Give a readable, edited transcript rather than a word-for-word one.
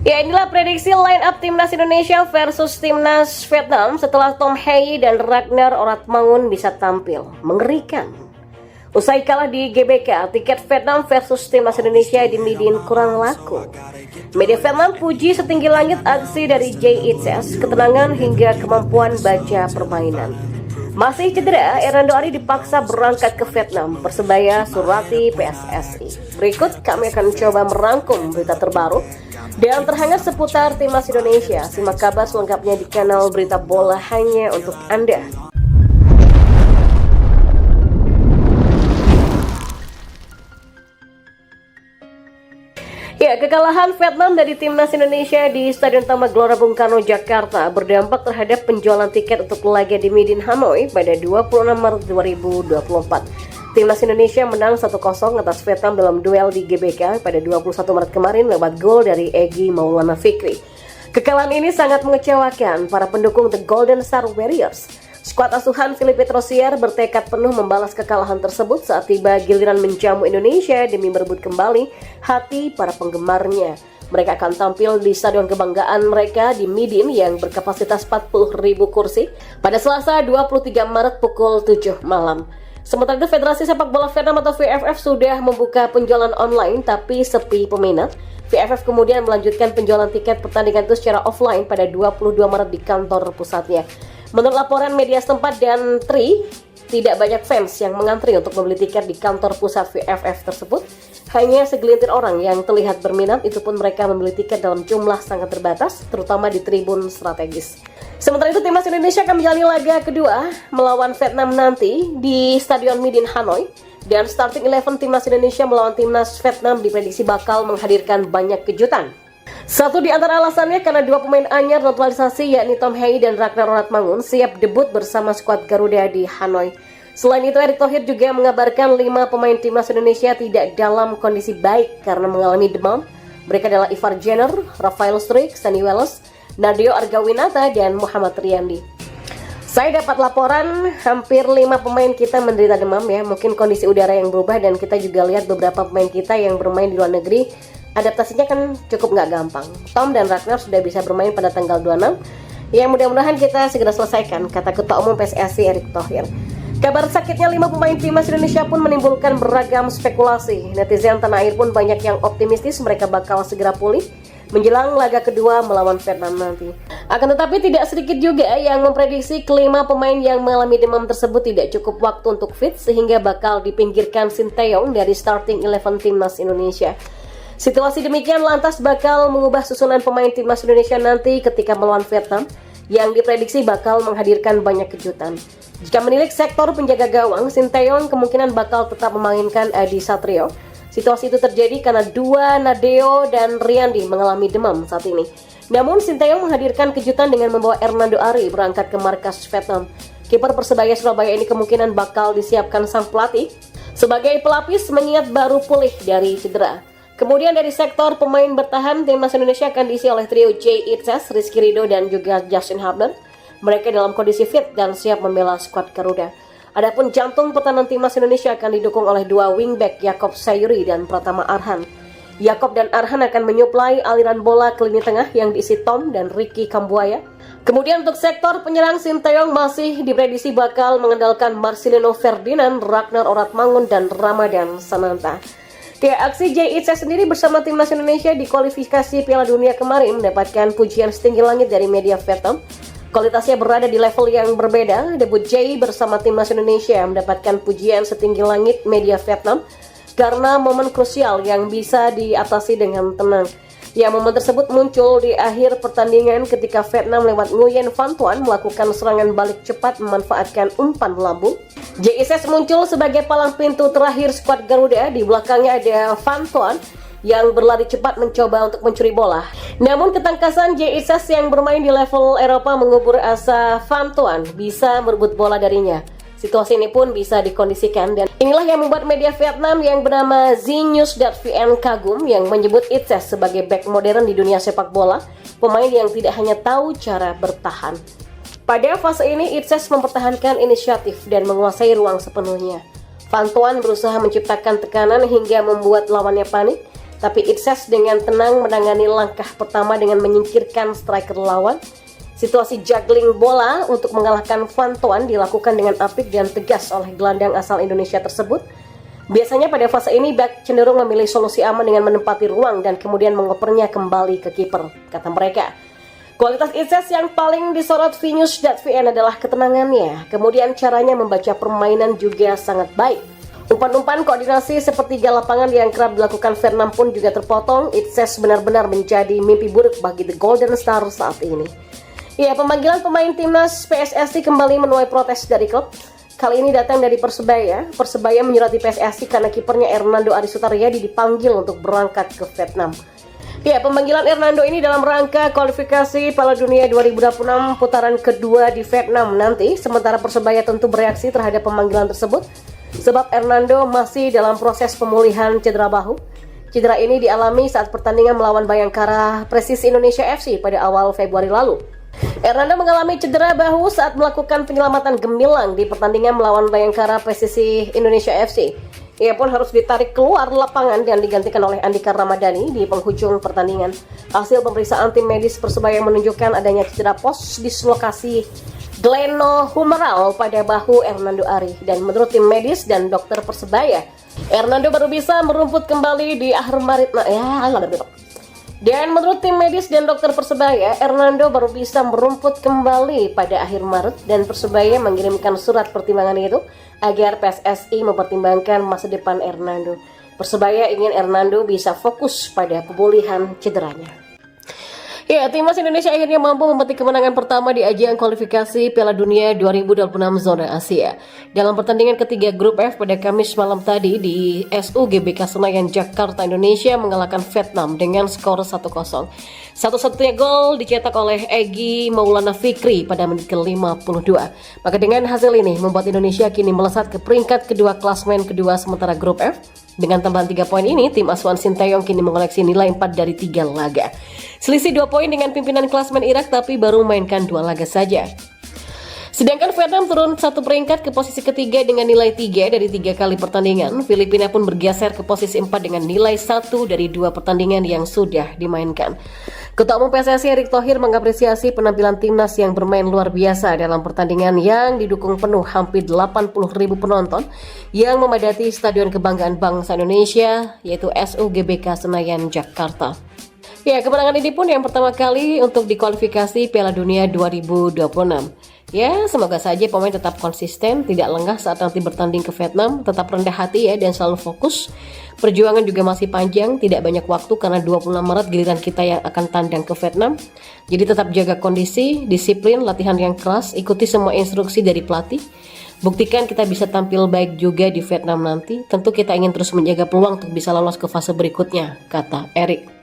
Ya, inilah prediksi line up Timnas Indonesia versus Timnas Vietnam setelah Tom Hei dan Ragnar Oratmangun bisa tampil. Mengerikan. Usai kalah di GBK, tiket Vietnam versus Timnas Indonesia di Midin kurang laku. Media Vietnam puji setinggi langit aksi dari Jay Itzes, ketenangan hingga kemampuan baca permainan. Masih cedera, Hernando Ari dipaksa berangkat ke Vietnam, Persebaya surati PSSI. Berikut kami akan coba merangkum berita terbaru dan terhangat seputar Timnas Indonesia. Simak kabar selengkapnya di kanal Berita Bola hanya untuk Anda. Ya, kekalahan Vietnam dari Timnas Indonesia di Stadion Utama Gelora Bung Karno, Jakarta berdampak terhadap penjualan tiket untuk laga di Midin Hanoi pada 26 Maret 2024. Timnas Indonesia menang 1-0 atas Vietnam dalam duel di GBK pada 21 Maret kemarin lewat gol dari Egy Maulana Fikri. Kekalahan ini sangat mengecewakan para pendukung The Golden Star Warriors. Skuad asuhan Philippe Rosier bertekad penuh membalas kekalahan tersebut saat tiba giliran menjamu Indonesia demi merebut kembali hati para penggemarnya. Mereka akan tampil di stadion kebanggaan mereka di Midin yang berkapasitas 40.000 kursi pada Selasa 23 Maret pukul 7 malam. Sementara itu, Federasi Sepak Bola Vietnam atau VFF sudah membuka penjualan online tapi sepi peminat. VFF kemudian melanjutkan penjualan tiket pertandingan itu secara offline pada 22 Maret di kantor pusatnya. Menurut laporan media setempat dan Tri, tidak banyak fans yang mengantri untuk membeli tiket di kantor pusat VFF tersebut. Hanya segelintir orang yang terlihat berminat, itu pun mereka membeli tiket dalam jumlah sangat terbatas, terutama di tribun strategis. Sementara itu, Timnas Indonesia akan menjalani laga kedua melawan Vietnam nanti di Stadion Midin Hanoi. Dan starting 11 Timnas Indonesia melawan Timnas Vietnam diprediksi bakal menghadirkan banyak kejutan. Satu di antara alasannya karena dua pemain anyar naturalisasi yakni Tom Hei dan Ragnar Oratmangun siap debut bersama skuad Garuda di Hanoi. Selain itu, Erick Thohir juga mengabarkan 5 pemain Timnas Indonesia tidak dalam kondisi baik karena mengalami demam. Mereka adalah Ivar Jenner, Rafael Struijk, Sunny Wallace, Nadeo Argawinata, dan Muhammad Riyandi. Saya dapat laporan hampir 5 pemain kita menderita demam ya. Mungkin kondisi udara yang berubah dan kita juga lihat beberapa pemain kita yang bermain di luar negeri. Adaptasinya kan cukup nggak gampang. Tom dan Ragnar sudah bisa bermain pada tanggal 26. Ya, mudah-mudahan kita segera selesaikan, kata Ketua Umum PSSI Erick Thohir. Kabar sakitnya 5 pemain Timnas Indonesia pun menimbulkan beragam spekulasi. Netizen tanah air pun banyak yang optimistis mereka bakal segera pulih menjelang laga kedua melawan Vietnam nanti. Akan tetapi tidak sedikit juga yang memprediksi kelima pemain yang mengalami demam tersebut tidak cukup waktu untuk fit sehingga bakal dipinggirkan Sinteyong dari starting 11 Timnas Indonesia. Situasi demikian lantas bakal mengubah susunan pemain Timnas Indonesia nanti ketika melawan Vietnam yang diprediksi bakal menghadirkan banyak kejutan. Jika menilik sektor penjaga gawang, Sinteyong kemungkinan bakal tetap memainkan Adi Satrio. Situasi itu terjadi karena dua Nadeo dan Riyandi mengalami demam saat ini. Namun Sinteyong menghadirkan kejutan dengan membawa Hernando Ari berangkat ke markas Vietnam. Kiper Persebaya Surabaya ini kemungkinan bakal disiapkan sang pelatih sebagai pelapis mengingat baru pulih dari cedera. Kemudian dari sektor pemain bertahan, Timnas Indonesia akan diisi oleh trio Jay Itzes, Rizky Ridho, dan juga Justin Hubner. Mereka dalam kondisi fit dan siap membela skuad Garuda. Adapun jantung pertahanan Timnas Indonesia akan didukung oleh dua wingback Yaakob Sayuri dan Pratama Arhan. Yaakob dan Arhan akan menyuplai aliran bola ke lini tengah yang diisi Tom dan Ricky Kambuaya. Kemudian untuk sektor penyerang, Sinteyong masih diprediksi bakal mengandalkan Marcelino Ferdinand, Ragnar Oratmangun, dan Ramadan Sananta. Aksi Jay Itzes sendiri bersama Timnas Indonesia di kualifikasi Piala Dunia kemarin mendapatkan pujian setinggi langit dari media Vietnam. Kualitasnya berada di level yang berbeda. Debut Jay bersama Timnas Indonesia mendapatkan pujian setinggi langit media Vietnam karena momen krusial yang bisa diatasi dengan tenang. Ya, momen tersebut muncul di akhir pertandingan ketika Vietnam lewat Nguyen Van Thuan melakukan serangan balik cepat memanfaatkan umpan lambung. Jay Itzes muncul sebagai palang pintu terakhir skuad Garuda. Di belakangnya ada Van Thuan yang berlari cepat mencoba untuk mencuri bola. Namun ketangkasan Jay Itzes yang bermain di level Eropa mengubur asa Van Thuan bisa merebut bola darinya. Situasi ini pun bisa dikondisikan dan inilah yang membuat media Vietnam yang bernama Znews.vn kagum yang menyebut Itzes sebagai back modern di dunia sepak bola, pemain yang tidak hanya tahu cara bertahan. Pada fase ini, Itzes mempertahankan inisiatif dan menguasai ruang sepenuhnya. Van Thuan berusaha menciptakan tekanan hingga membuat lawannya panik. Tapi Itses dengan tenang menangani langkah pertama dengan menyingkirkan striker lawan. Situasi juggling bola untuk mengalahkan Van Toan dilakukan dengan apik dan tegas oleh gelandang asal Indonesia tersebut. Biasanya pada fase ini back cenderung memilih solusi aman dengan menempati ruang dan kemudian mengopernya kembali ke kiper, kata mereka. Kualitas Itses yang paling disorot Venus.vn adalah ketenangannya. Kemudian caranya membaca permainan juga sangat baik. Umpan-umpan koordinasi sepertiga lapangan yang kerap dilakukan Vietnam pun juga terpotong. Itses benar-benar menjadi mimpi buruk bagi The Golden Star saat ini. Ya, pemanggilan pemain timnas PSSI kembali menuai protes dari klub. Kali ini datang dari Persebaya. Persebaya menyurati PSSI karena kipernya Hernando Ari Sutaryadi dipanggil untuk berangkat ke Vietnam. Ya, pemanggilan Hernando ini dalam rangka kualifikasi Piala Dunia 2026 putaran kedua di Vietnam nanti. Sementara Persebaya tentu bereaksi terhadap pemanggilan tersebut, sebab Hernando masih dalam proses pemulihan cedera bahu. Cedera ini dialami saat pertandingan melawan Bayangkara Presisi Indonesia FC pada awal Februari lalu. Hernando mengalami cedera bahu saat melakukan penyelamatan gemilang di pertandingan melawan Bayangkara Presisi Indonesia FC. Ia pun harus ditarik keluar lapangan dan digantikan oleh Andika Ramadhani di penghujung pertandingan. Hasil pemeriksaan tim medis Persebaya menunjukkan adanya cedera pos dislokasi glenohumeral pada bahu Hernando Ari. Dan menurut tim medis dan dokter Persebaya, Hernando baru bisa merumput kembali di akhir Maret. Dan menurut tim medis dan dokter Persebaya, Hernando baru bisa merumput kembali pada akhir Maret dan Persebaya mengirimkan surat pertimbangan itu agar PSSI mempertimbangkan masa depan Hernando. Persebaya ingin Hernando bisa fokus pada pemulihan cederanya. Ya, timnas Indonesia akhirnya mampu memetik kemenangan pertama di ajang kualifikasi Piala Dunia 2026 zona Asia. Dalam pertandingan ketiga grup F pada Kamis malam tadi di SUGBK Senayan Jakarta, Indonesia mengalahkan Vietnam dengan skor 1-0. Satu-satunya gol dicetak oleh Egy Maulana Fikri pada menit ke-52. Maka dengan hasil ini membuat Indonesia kini melesat ke peringkat kedua klasmen kedua sementara grup F. Dengan tambahan 3 poin ini, tim asuhan Sinteyong kini mengoleksi nilai 4 dari 3 laga. Selisih 2 poin dengan pimpinan klasmen Irak tapi baru mainkan 2 laga saja. Sedangkan Vietnam turun 1 peringkat ke posisi ketiga dengan nilai 3 dari 3 kali pertandingan. Filipina pun bergeser ke posisi 4 dengan nilai 1 dari 2 pertandingan yang sudah dimainkan. Ketua Umum PSSI Erick Thohir mengapresiasi penampilan timnas yang bermain luar biasa dalam pertandingan yang didukung penuh hampir 80.000 penonton yang memadati Stadion Kebanggaan Bangsa Indonesia yaitu SUGBK Senayan Jakarta. Ya, kemenangan ini pun yang pertama kali untuk dikualifikasi Piala Dunia 2026. Ya, semoga saja pemain tetap konsisten, tidak lengah saat nanti bertanding ke Vietnam, tetap rendah hati ya dan selalu fokus. Perjuangan juga masih panjang, tidak banyak waktu karena 26 Maret giliran kita yang akan tandang ke Vietnam. Jadi tetap jaga kondisi, disiplin, latihan yang keras, ikuti semua instruksi dari pelatih. Buktikan kita bisa tampil baik juga di Vietnam nanti. Tentu kita ingin terus menjaga peluang untuk bisa lolos ke fase berikutnya, kata Erick.